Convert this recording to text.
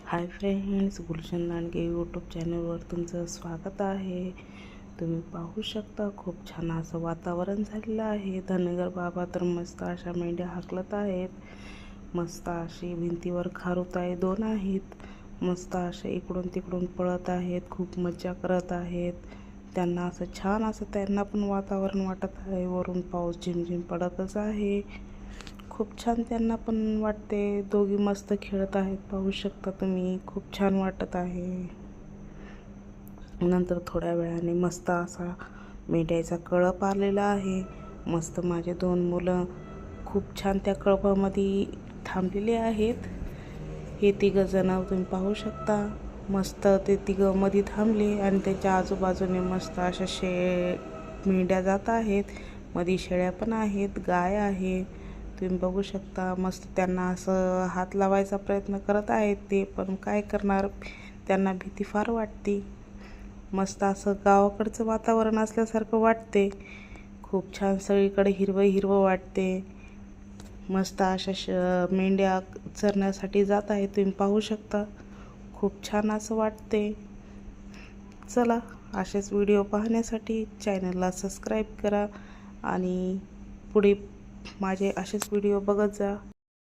Hi friends, Gulshan Landge YouTube चॅनलवर तुमचं स्वागत आहे. तुम्ही पाहू शकता खूप छान असं वातावरण झालेलं आहे. धनगर बाबा तर मस्त अशा मेंढ्या हाकलत आहेत. मस्त अशी भिंतीवर खारुत आहे, 2 आहेत. मस्त असे इकडून तिकडून पळत आहेत, खूप मज्जा करत आहेत. त्यांना असं छान असं त्यांना पण वातावरण वाटत आहे. वरून पाऊस झिमझिम पडतच आहे. खूप छान त्यांना पण वाटते. दोघी मस्त खेळत आहेत, पाहू शकता तुम्ही. खूप छान वाटत आहे. नंतर थोड्या वेळाने मस्त असा मेंढ्याचा कळप आलेला आहे. मस्त माझे 2 मुलं खूप छान त्या कळपामध्ये थांबलेले आहेत. हे 3 जण तुम्ही पाहू शकता. मस्त ते 3 मध्ये थांबले आणि त्याच्या आजूबाजूने मस्त अशा मेंढ्या जात आहेत. मध्ये शेळ्या पण आहेत, गाय आहे. तुम्ही बघू शकता. मस्त त्यांना असं हात लावायचा प्रयत्न करत आहेत ते, पण काय करणार, त्यांना भीती फार वाटते. मस्त असं गावाकडचं वातावरण असल्यासारखं वाटते. खूप छान सगळीकडे हिरवं हिरवं वाटते. मस्त अशा मेंढ्या चरण्यासाठी जात आहेत, तुम्ही पाहू शकता. खूप छान असं वाटते. चला, असेच व्हिडिओ पाहण्यासाठी चॅनलला सबस्क्राईब करा आणि पुढे माझे असेच व्हिडिओ बघत जा.